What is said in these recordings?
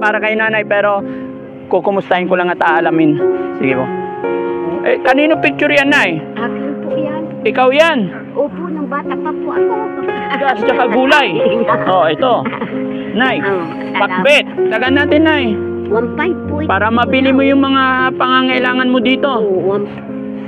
para kay nanay, pero kukumustahin ko lang at aalamin. Sige po. Eh, kanino picture yan, Nay? Akin po yan. Ikaw yan. Opo, nung bata pa po ako. Gas tsaka gulay. Oh, ito. Nay, pakbet. Tagan natin, Nay. 1.5 po. Para mabili mo yung mga pangangailangan mo dito. Oo,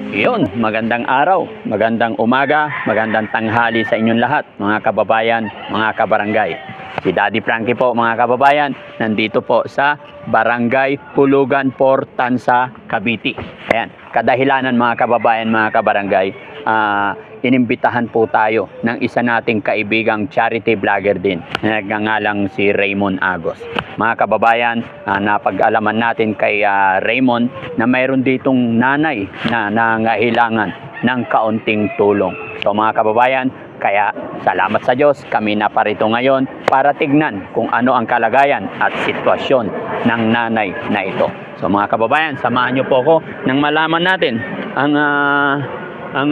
Iyon, magandang araw, magandang umaga, magandang tanghali sa inyong lahat, mga kababayan, mga kabarangay. Si Daddy Frankie po, mga kababayan, nandito po sa Barangay Hulugan 4, Tansa, Cavite. Ayan, kadahilanan mga kababayan, mga kabarangay, inimbitahan po tayo ng isa nating kaibigang charity vlogger din, nagngangalang si Raymond Agos. Mga kababayan, napag-alaman natin kay Raymond na mayroon ditong nanay na nangailangan ng kaunting tulong. So mga kababayan, kaya salamat sa Diyos, kami na parito ngayon para tignan kung ano ang kalagayan at sitwasyon ng nanay na ito. So mga kababayan, samahan niyo po ako nang malaman natin ang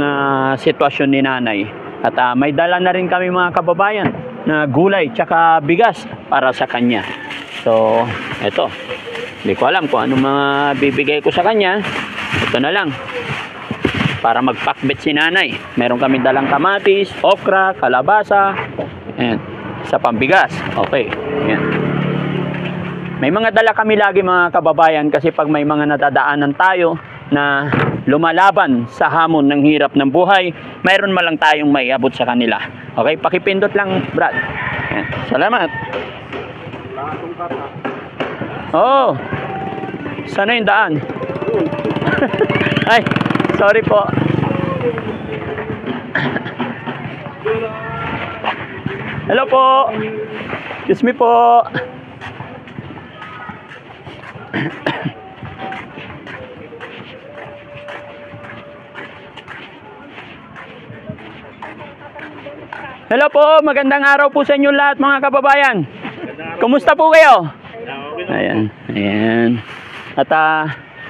sitwasyon ni nanay. At may dala na rin kami mga kababayan na gulay tsaka bigas para sa kanya. So, eto. Hindi ko alam kung anong mga bibigay ko sa kanya. Ito na lang. Para magpakbet si nanay. Meron kami dalang kamatis, okra, kalabasa. Ayan. Sa pambigas. Okay. Ayan. May mga dala kami lagi mga kababayan kasi pag may mga nadadaanan tayo na lumalaban sa hamon ng hirap ng buhay, mayroon malang tayong maiabot sa kanila. Okay? Pakipindot lang, Brad. Ayan. Salamat. Oh, sana yung daan. Ay, sorry po. Hello po. Excuse me po. Hello po, magandang araw po sa inyo lahat mga kababayan. Kumusta po kayo? Ayan, ayan. At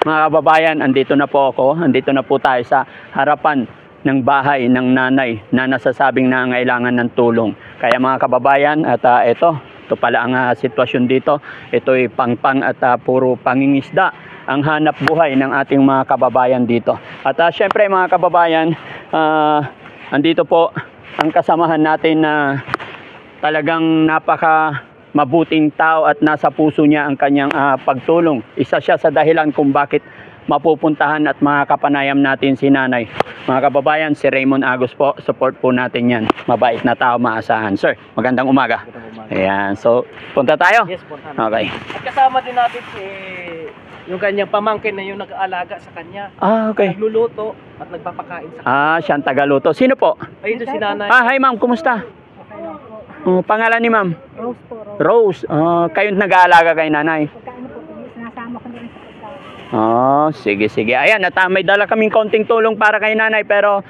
mga kababayan, andito na po ako. Andito na po tayo sa harapan ng bahay ng nanay na nasasabing nangangailangan ng tulong. Kaya mga kababayan, at ito pala ang sitwasyon dito. Ito'y pangpang at puro pangingisda ang hanap buhay ng ating mga kababayan dito. At syempre mga kababayan, andito po ang kasamahan natin na talagang napaka mabuting tao at nasa puso niya ang kanyang pagtulong. Isa siya sa dahilan kung bakit mapupuntahan at makakapanayam natin si nanay. Mga kababayan, si Raymond Agos po, support po natin yan. Mabait na tao, maasahan. Sir, magandang umaga. Ayan, so punta tayo? Yes, punta na. Okay. At kasama din natin yung kanyang pamangkin na yung nag-aalaga sa kanya. Okay. Nagluluto at nagpapakain sa kanya. Siyang tagaluto. Sino po? Ayun doon si nanay. Hi ma'am, kumusta? Pangalan ni ma'am? Rose po, Rose. Rose. Kayong nag-aalaga kay nanay? Pagkaano po, sinasama ko na rin sa pagkain. Sige, sige. Ayan, at may dala kaming konting tulong para kay nanay, pero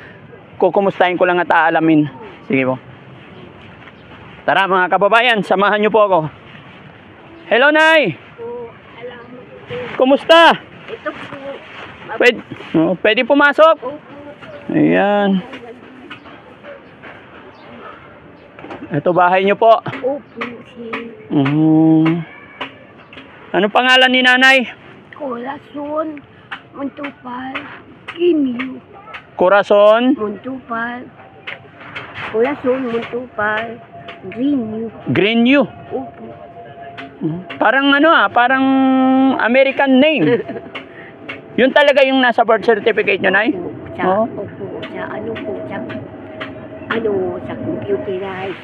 kukumustahin ko lang at aalamin. Sige po. Tara mga kababayan, samahan niyo po ako. Hello, Nay! Kumusta? Ito po. Pwede pumasok? Opo. Ayan. Ito bahay niyo po. Opo. Anong pangalan ni nanay? Corazon. Montupal. Kimio. Corazon? Montupal. Corazon. Montupal. Greenio. Greenio. Opo. Parang parang American name. Yun talaga yung nasa birth certificate nyo, Nay? Opo. Sa ano po. Sa computerize.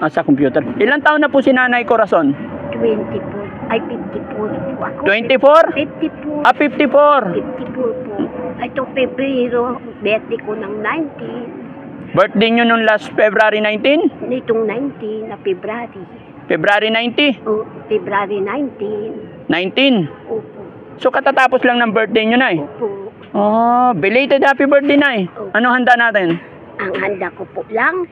Sa computer. Ilang taon na po si Nanay Corazon? 24. Ay, 54 po ako. 24? 54. 54. 54 po. Ito, Pebrero, birthday ko ng 19. Birthday nyo nung last February 19? Nitong 19 na February. February 90? O, February 19. 19. Opo. So katatapos lang ng birthday nyo, Nay? Opo. Belated happy birthday, Nay. Ano handa natin? Ang handa ko po lang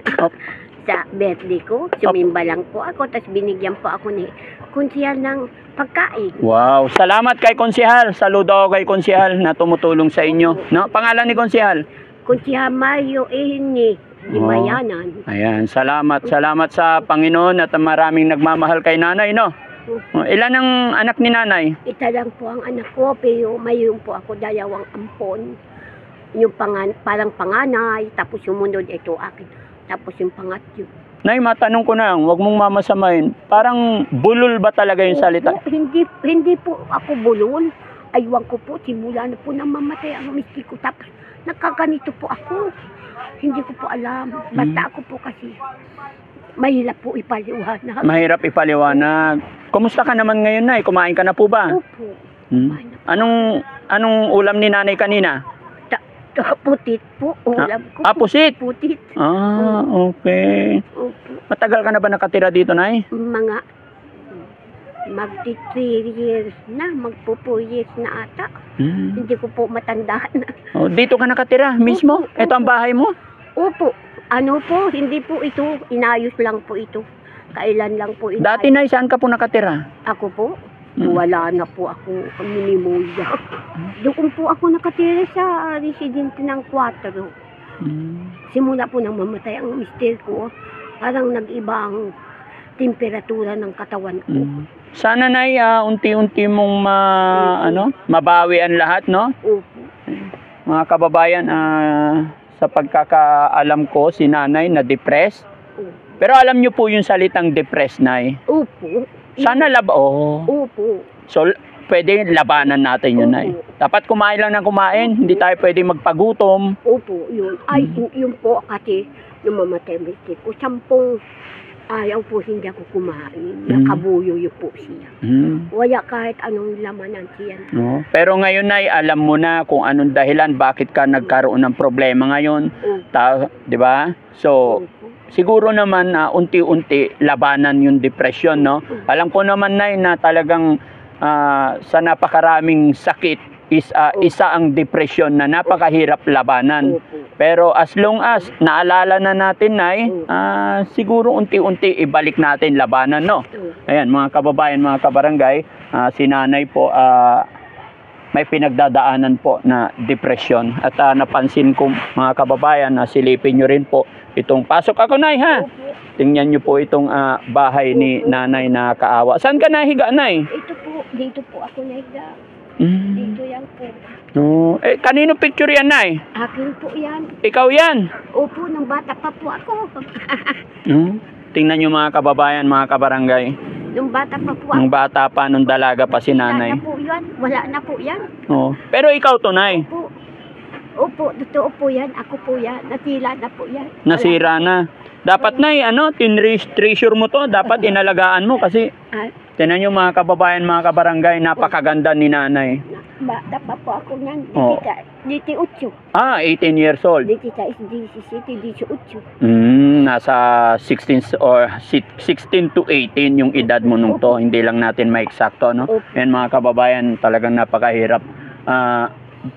sa birthday ko, sumimba lang po ako, tapos binigyan po ako ni Kunsihal ng pagkain. Wow, salamat kay Konsehal. Saludo ako kay Konsehal na tumutulong sa inyo. No? Pangalan ni Konsehal? Kunsihal Mario Ehini, Limayanan. Ayan, salamat sa Panginoon at maraming nagmamahal kay nanay, no? Ilan ang anak ni nanay? Ita lang po ang anak ko, pero mayroon po ako dalawang ampon. Yung parang panganay, tapos yung munod ito akin. Tapos yung pangatlo. Nay, matanong ko na lang, huwag mong mamasamain. Parang bulol ba talaga yung salita? Opo, hindi po ako bulol. Aywan ko po, simula na po nang mamatay ang miski ko. Tapos nagkaganito po ako. Hindi ko po alam. Basta ako po kasi mahirap po ipaliwanag. Mahirap ipaliwanag. Kumusta ka naman ngayon, Nay? Kumain ka na po ba? Opo. Anong ulam ni nanay kanina? Putit po, ulam ko. Pusit? Putit. Okay. Opo. Matagal ka na ba nakatira dito, Nay? Mga magti 3 years na, magpo 4 years na ata. Hindi ko po matandaan. Dito ka nakatira mismo? Opo, Ito ang bahay mo? Opo. Ano po, hindi po ito, inayos lang po ito. Kailan lang po inayos. Dati, Nay, saan ka po nakatira? Ako po, wala na po ako minimulya. Doon po ako nakatira sa residente ng 4. Simula po nang mamatay ang mister ko, parang nag-iba ang temperatura ng katawan ko. Sana, Nay, unti-unti mong mabawi ang lahat, no? Opo. Mga kababayan, sa pagkakaalam ko, si nanay na depressed. Opo. Pero alam niyo po yung salitang depressed, Nay. Opo. Sana Opo. So, pwede labanan natin yun, Nay. Dapat kumain lang ng kumain. Hindi tayo pwede magpagutom. Opo, yun. Ay, yun po kasi nung mamatay mister ko, 10 ayaw po hindi ako kumain. Nakabuyo yun po siya. Wala kahit anong laman ng tiyan. No? Pero ngayon, Nay, alam mo na kung anong dahilan, bakit ka nagkaroon ng problema ngayon. Di ba? So, siguro naman unti-unti labanan yung depression, no? Alam ko naman, Nay, na talagang sa napakaraming sakit isa ang depression na napakahirap labanan. Pero as long as naalala na natin, Nay, siguro unti-unti ibalik natin labanan, no? Ayan, mga kababayan, mga kabarangay, si nanay po may pinagdadaanan po na depression. At napansin ko, mga kababayan, na silipin nyo rin po itong pasok ako, Nay, ha? Tingnan nyo po itong bahay ni nanay na kaawa. Saan ka nahiga, Nay? Ito po, dito po ako nahiga. Dito yan po. Kanino picture yan, Nay? Akin po yan. Ikaw yan? Opo, nang bata pa po ako. Tingnan nyo, mga kababayan, mga kabarangay. Nung bata pa po ako. Nung bata pa, nung dalaga pa si nanay. Wala na po yan. Wala na po yan. Pero ikaw to, Nay? Opo, totoo po yan. Ako po yan. Nasira na po yan. Nasira na. Dapat, Nay, treasure mo to. Dapat inalagaan mo kasi tinan nyo, mga kababayan, mga kabarangay, napakaganda ni nanay. Bata pa po ako yan. Diti 8. 18 years old. Diti sa SDC, diti 8. Nasa 16 or 16 to 18 yung edad mo nung to. Hindi lang natin ma-eksakto, no? Yan, mga kababayan, talagang napakahirap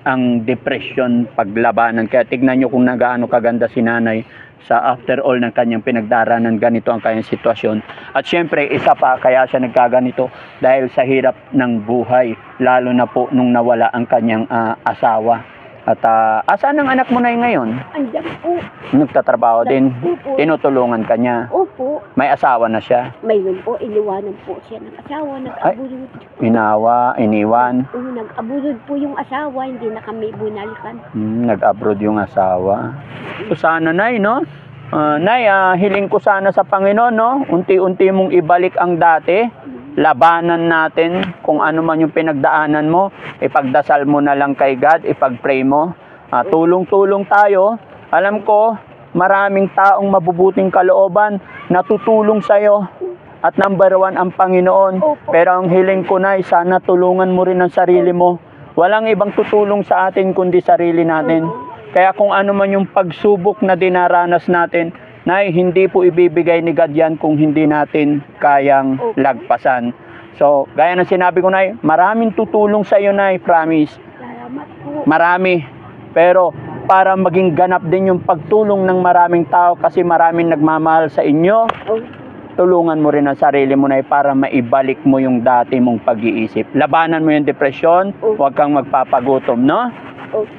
ang depression paglabanan. Kaya tignan nyo kung gaano kaganda si nanay sa after all ng kanyang pinagdaranan, ganito ang kanyang sitwasyon. At syempre, isa pa, kaya siya nagkaganito dahil sa hirap ng buhay, lalo na po nung nawala ang kanyang asawa. At asan ang anak mo na ngayon? Andiyan po. Nagtatrabaho din? Tinutulungan ka niya? Opo. May asawa na siya? Mayroon po, iniwanan po siya ng asawa, nag-aburod. Iniwan? Nag-aburod po yung asawa, hindi na kami bunalikan. Nag-abroad yung asawa. So sana, Nay, no? Nay, hiling ko sana sa Panginoon, no? Unti-unti mong ibalik ang dati. Labanan natin kung ano man yung pinagdaanan mo. Ipagdasal mo na lang kay God, ipag-pray mo. Tulong-tulong tayo. Alam ko, maraming taong mabubuting kalooban na tutulong sa'yo. At number 1 ang Panginoon. Pero ang hiling ko, Nay, sana tulungan mo rin ang sarili mo. Walang ibang tutulong sa atin kundi sarili natin. Kaya kung ano man yung pagsubok na dinaranas natin, Nay, hindi po ibibigay ni God yan kung hindi natin kayang lagpasan. So, gaya ng sinabi ko, Nay, maraming tutulong sa iyo, Nay, promise. Salamat po. Marami. Pero para maging ganap din yung pagtulong ng maraming tao kasi maraming nagmamahal sa inyo, tulungan mo rin ang sarili mo, Nay, para maibalik mo yung dati mong pag-iisip. Labanan mo yung depresyon, huwag kang magpapagutom, no?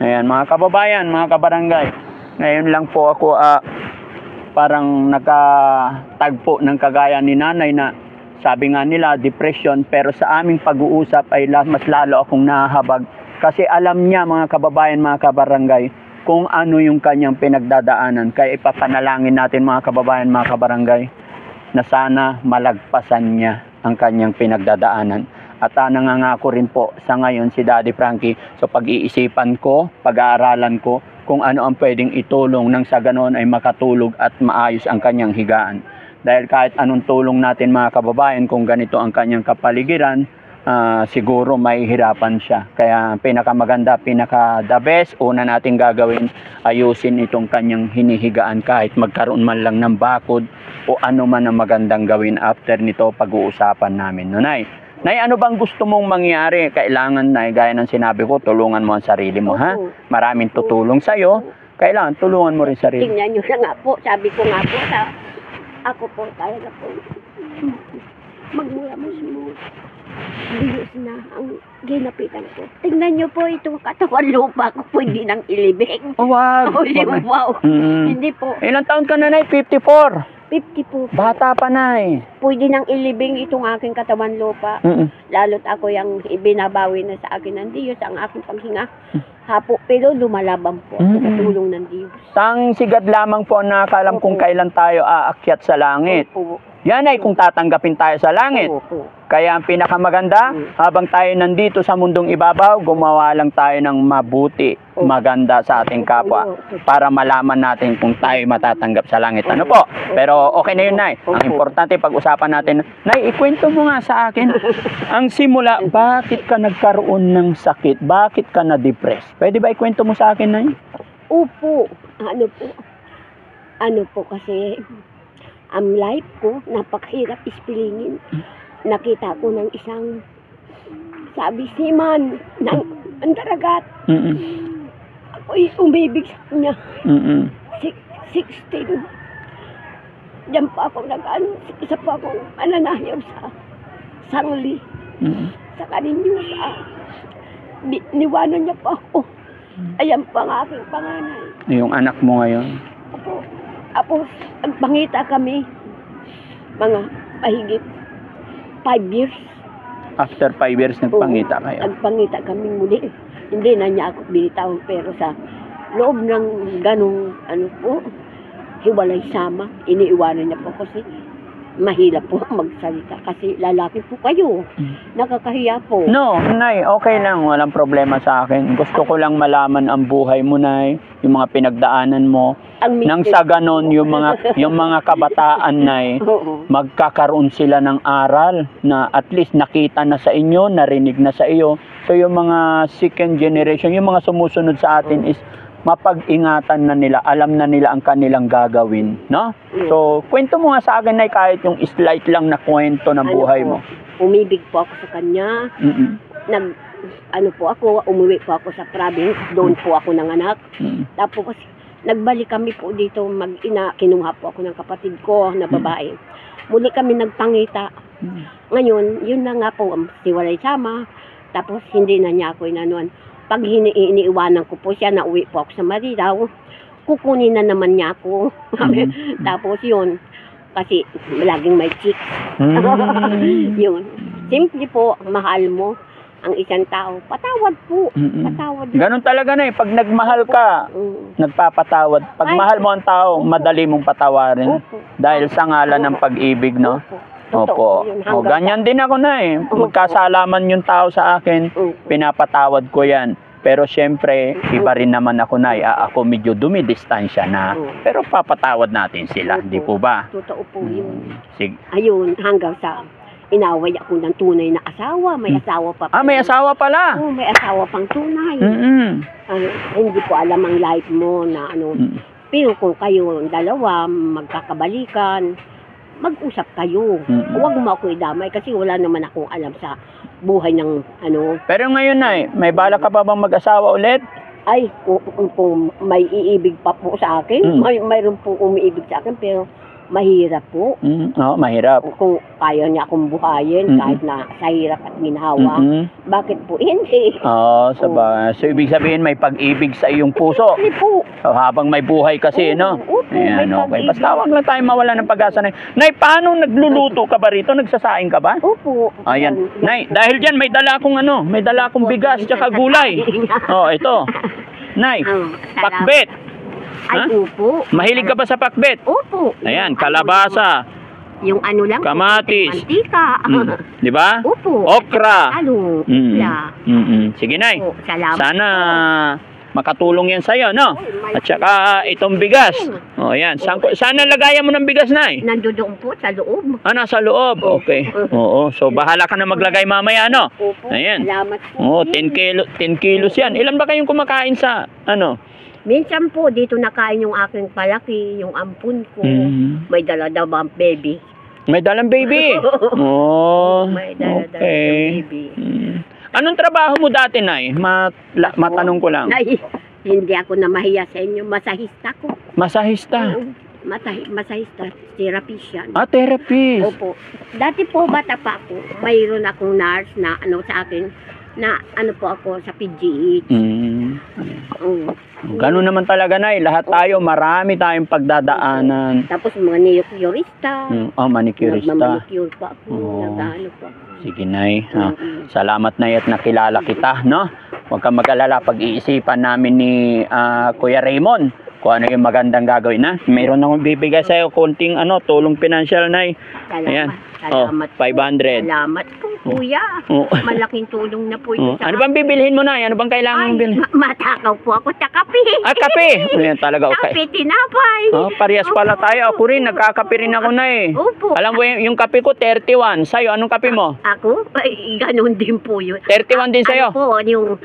Ayan, mga kababayan, mga kabarangay. Ngayon lang po ako parang nakatagpo ng kagaya ni nanay na sabi nga nila, depression, pero sa aming pag-uusap ay mas lalo akong nahahabag kasi alam niya mga kababayan, mga kabarangay, kung ano yung kanyang pinagdadaanan. Kaya ipapanalangin natin mga kababayan, mga kabarangay, na sana malagpasan niya ang kanyang pinagdadaanan. At nangangako rin po sa ngayon si Daddy Frankie, so pag-iisipan ko, pag-aaralan ko kung ano ang pwedeng itulong nang sa ganoon ay makatulog at maayos ang kanyang higaan. Dahil kahit anong tulong natin mga kababayan, kung ganito ang kanyang kapaligiran, siguro mahihirapan siya. Kaya pinakamaganda, pinaka-the best, una natin gagawin, ayusin itong kanyang hinihigaan kahit magkaroon man lang ng bakod o ano man ang magandang gawin after nito pag-uusapan namin. No, Nay? Nay, ano bang gusto mong mangyari? Kailangan, Nay, gaya ng sinabi ko, tulungan mo ang sarili mo, ha? Maraming tutulong sa'yo. Kailangan, tulungan mo rin sarili. Tingnan nyo na nga po, sabi ko nga po, ako po talaga po, magmula mo bilis na ang ginapitan ko. Tingnan nyo po itong katawan lupa ko po, hindi nang ilibing. Oh, wag. Wow. Hindi po. Ilang taon ka na, Nay? 54. 50 po. Bata pa, Nay. Pwede nang ilibing itong aking katawan lupa. Lalo't ako yung ibinabawi na sa akin ng Diyos, ang aking paghinga. Hapo, pero lumalaban po ako sa tulong ng Diyos. Tang sigad lamang po na nakalam kung kailan tayo aakyat sa langit. Opo. Yan ay kung tatanggapin tayo sa langit. Opo. Kaya ang pinakamaganda, habang tayo nandito sa mundong ibabaw, gumawa lang tayo ng mabuti, maganda sa ating kapwa para malaman natin kung tayo matatanggap sa langit. Ano po? Pero okay na yun, Nay. Ang importante, pag-usapan natin, Nay, ikwento mo nga sa akin, ang simula, bakit ka nagkaroon ng sakit? Bakit ka na-depress? Pwede ba ikwento mo sa akin, Nay? Opo. Ano po kasi, ang life ko, napakahirap ispilingin. Nakita ko ng isang sabi seaman ng andaragat. Ako'y umibig sa kanya. 16. Diyan pa ako isa pa akong mananayaw sa sangli. Sa kaninyo niwanan niya pa ako. Ayan pa ang aking panganay. Yung anak mo ngayon? Opo. Tapos, nagpangita kami, mga mahigit 5 years. After 5 years, nagpangita kayo? Nagpangita kami muli. Hindi na niya ako binitawan, pero sa loob ng ganong, hiwalay sama, iniiwanan niya po kasi mahirap po magsalita kasi lalaki po kayo. Nakakahiya po. No, Nay, okay lang. Walang problema sa akin. Gusto ko lang malaman ang buhay mo, Nay. Yung mga pinagdaanan mo. Nang sa ganon, yung mga kabataan, Nay, magkakaroon sila ng aral na at least nakita na sa inyo, narinig na sa iyo. So yung mga second generation, yung mga sumusunod sa atin is mapag-ingatan na nila, alam na nila ang kanilang gagawin, no? So, kwento mo nga sa akin, Nay, kahit yung slight lang na kwento ng buhay mo. Umibig po ako sa kanya. Umuwi po ako sa province, doon po ako nanganak. Tapos, nagbalik kami po dito, kinuha po ako ng kapatid ko na babae. Muli kami nagpangita. Ngayon, yun na nga po, siwalay sama. Tapos, hindi na niya ako inanuan. Pag iniiwanan ko po siya, nauwi po ako sa Marilao, kukunin na naman niya ako. Tapos yun, kasi laging may chicks. Yun. Simple po, mahal mo ang isang tao. Patawad po. Patawad. Ganon talaga, Nay. Pag nagmahal ka, nagpapatawad. Pag mahal mo ang tao, madali mong patawarin. Dahil sa ngalan ng pag-ibig, no? Opo. Ganyan din ako, Nay. Magkasalaman yung tao sa akin, pinapatawad ko yan. Pero syempre, iba rin naman ako, Nay. Ako medyo dumidistansya na. Pero papatawad natin sila, di po ba? Totoo po yun. Sige. Ayun, hanggang sa inaway ako ng tunay na asawa. May asawa pa. May asawa pala? Oo, may asawa pang tunay. Hindi ko alam ang life mo na Pero kung kayo dalawa, magkakabalikan, mag-usap kayo. Huwag mo ako idamay kasi wala naman akong alam sa buhay ng Pero ngayon, Nay, may bala ka pa bang mag-asawa ulit? Ay, kung may iibig pa po sa akin, mayroon po umiibig sa akin, pero Mahirap po. Oo, mahirap. Kung kaya niya akong buhayin, Mm. kahit na sa hirap at ginhawa, Mm-mm. bakit po hindi? Oo, so ibig sabihin may pag-ibig sa iyong puso. Hindi po. So, habang may buhay kasi, no? Opo, Ayan, may okay. pag-ibig. Basta wag lang tayo mawala ng pag-asa na. Nay, paano nagluluto ka ba rito? Nagsasaing ka ba? Opo. Ayan. Nay, dahil dyan may dala akong bigas tsaka gulay. Oh, ito. Nay, pakbet. Ay, Ha? opo. Mahilig ka ba sa pakbet? Opo. Ayan, kalabasa, Yung ano lang. kamatis. Mantika. Di ba? Opo. Okra. Ano? Mm. La. Sige, Nay. Opo, salamat. Sana makatulong yan sa'yo, no? At saka itong bigas. O, yan. Sana lagayan mo ng bigas, Nay. Nandoon po sa loob. Nasa loob. Okay. Oo. So, bahala ka na maglagay mamaya, no? Opo. Ayan. Salamat po. Oo, 10 kilos yan. Ilan ba kayong kumakain sa, ano? Minsan po, dito nakain yung aking palaki, yung ampun ko. Mm. May dala-dala bang baby. May dalang baby. Oh, May dala-dala okay. baby. Anong trabaho mo dati, Nay? Matanong ko lang. Ay, hindi ako na mahiya sa inyo. Masahista ko. Masahista. Oo. Masahista. Therapist yan. Ah, therapist. Opo. Dati po, bata pa ako. Mayroon akong nurse na ano sa akin, na ano po ako sa PGH. Oo. Ganun naman talaga, Nay. Lahat tayo, marami tayong pagdadaanan. Tapos mga niyok-yorista. Manicurista. Nagmamanicure pa ako. Oo. Nag-ano pa ako. Sige, Nay. Ha? Mm-mm. Salamat, Nay, at nakilala kita, no? Huwag kang mag-alala, pag-iisipan namin ni Kuya Raymond kung ano yung magandang gagawin, na. Mayroon akong bibigay sa'yo, konting tulong pinansyal, Nay. Ayan. Salamat. 500. Salamat po, kuya. Oh. Malaking tulong na po ito sa Ano bang bibilhin mo, Nay? Ano bang kailangan mong bilhin? matakaw po ako sa kape. Kape! Ayan, talaga, okay. Kape, tinapay. Parehas pala tayo. Ako rin, nagkakape rin ako, Nay. Opo. Alam mo, yung kape ko, 31. Sa'yo, anong kape mo? Ako? Ay, ganun din po yun. 31 din sa'yo? Ano po, yung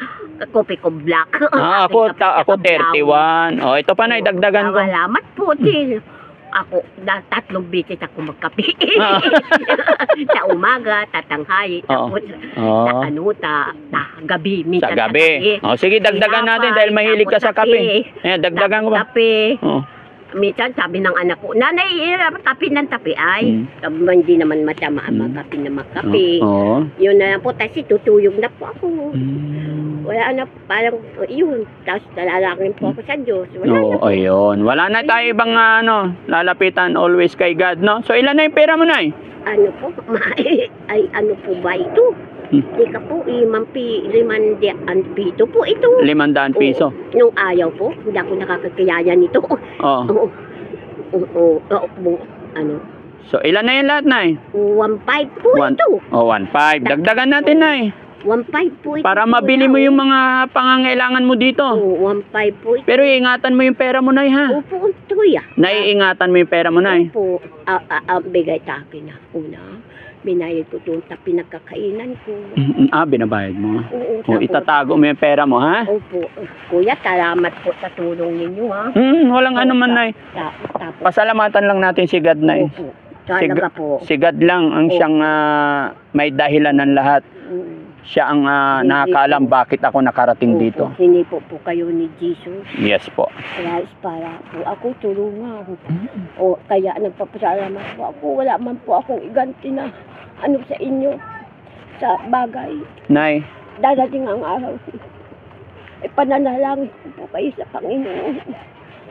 kopi ko black. Ako Aking kape, 31. Oh, ito pa, Nay, dagdagan ko. Salamat po din. Ako, 3 beses ako magkape. Sa umaga, tatanghali, tapos sa gabi. Sa Minsan gabi. Sige, dagdagan natin dahil mahilig ka sa kape. Ayan, dagdagan ko ba? Kape. Oh. Minsan sabi ng anak ko, nanay, kape ng tape. Ay, sabi mo, hindi naman masama ang magkape na magkape. Oo. Yun na lang po, kasi tutuyog na po ako. Wala na, parang yun. Tapos nalalangin po ako sa Diyos. Wala na po. Ayun. Wala na tayo ibang lalapitan always kay God, no? So, ilan na yung pera mo, Nay? Ano po, ay ano po ba ito? Ika po, 5 piso po ito. 500 piso. Nung ayaw po, hindi ako nakakakilaya nito. Oo. Ano, So, ilan na yung lahat, Nay? 1.5 po ito. 1.5. Dagdagan natin, Nay. 1.5 po ito. Para mabili mo yung mga pangangailangan mo dito. 1.5 po ito. Pero iingatan mo yung pera mo, Nay, ha? Opo, tuya. Naiingatan mo yung pera mo, Nay. Opo, bigay sa akin na. Una, binayad ko doon sa pinagkakainan ko. Binabayad mo. Oo, O, itatago mo yung pera mo, ha? Opo. Kuya, salamat po sa tulong ninyo, ha? Walang ano man, Nay. Tapos, Pasalamatan lang natin si God, Nay. opo. Talaga po. Si God lang ang siyang may dahilan ng lahat. Siya ang nakakaalam bakit ako nakarating dito. Hinipo po kayo ni Jesus. Yes po. Christ para po ako tulungan. O kaya nagpapasalamat po ako. Wala man po akong iganti na ano sa inyo sa bagay. Nay, Dadating ang araw. Pananalangin ko po kayo sa Panginoon.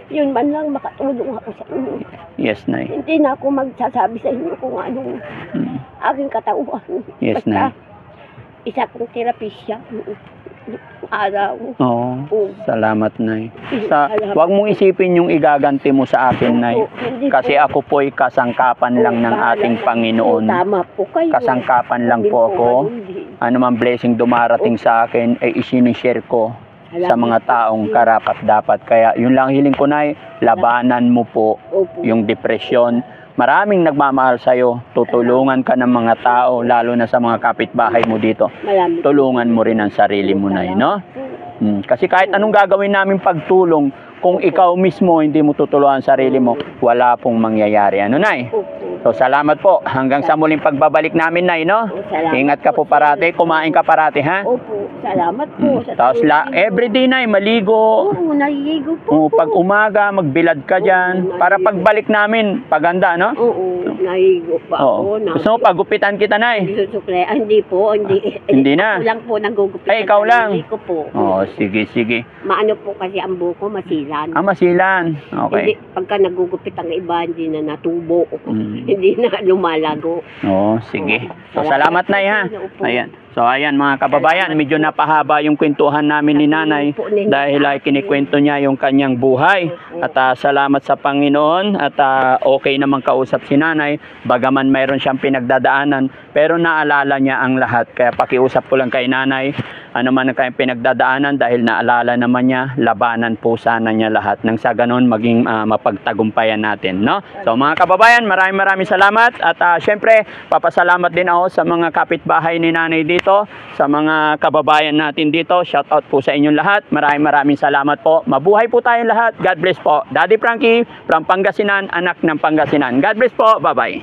Yun man lang makatulong ako sa inyo. yes, Nay. Hindi na ako magsasabi sa inyo kung anong aking katauhan. Yes, Basta, Nay. isa kong terapisya. Araw. Oo. Salamat, Nay. Salamat. Huwag mong isipin yung igaganti mo sa akin, Nay. Hindi Kasi po. ako po'y kasangkapan lang ng ating Panginoon. Tama po kayo. Kasangkapan lang Hindi po ako. ganun din. Ano man blessing dumarating sa akin ay isinishare ko sa mga taong karapat dapat. Kaya yun lang hiling ko, Nay, labanan mo po Opo. yung depresyon. Maraming nagmamahal sa'yo. Tutulungan ka ng mga tao, lalo na sa mga kapitbahay mo dito. Marami. Tulungan mo rin ang sarili mo, Nay, no? Kasi kahit anong gagawin namin pagtulong, Kung ikaw mismo hindi mo tutulungan ang sarili mo, wala pong mangyayari. Ano, Nay? Opo. So, salamat po. Hanggang sa muling pagbabalik namin, Nay, no? Salamat Ingat ka po parati. Kumain ka parati, ha? Opo. Salamat po. sa Tapos, tulong. everyday, Nay, maligo. Oo, naliligo po. Pag umaga, magbilad ka dyan. Para pagbalik namin, paganda, no? Oo, naliligo pa Oo. ako. Gusto mo, pagupitan kita, Nay? Susukle. Hindi po, hindi. Hindi na. Ako lang po nagugupitan. Ay, ikaw lang. Hindi ko po. Oo, sige, sige. Maano po kasi ang buko, masilan. Masilan. Okay. Hindi, pagka nagugupit ang iba, hindi na natubo. Mm. Hindi na lumalago. Oo, sige. So, Oo. salamat, Nay, ha? Opo. Ayan. So, ayan, mga kababayan, medyo napahaba yung kwentuhan namin ni Nanay dahil ay kinikwento niya yung kanyang buhay. At salamat sa Panginoon at okay naman kausap si Nanay, bagaman mayroon siyang pinagdadaanan, pero naalala niya ang lahat. Kaya pakiusap ko lang kay Nanay, ano man ang kanyang pinagdadaanan dahil naalala naman niya, labanan po sana niya lahat. Nang sa ganon, maging mapagtagumpayan natin, no? So, mga kababayan, maraming salamat at syempre, papasalamat din ako sa mga kapitbahay ni Nanay dito, sa mga kababayan natin dito. Shout out po sa inyong lahat. Maraming salamat po. Mabuhay po tayong lahat. God bless po. Daddy Frankie from Pangasinan, anak ng Pangasinan. God bless po. Bye-bye.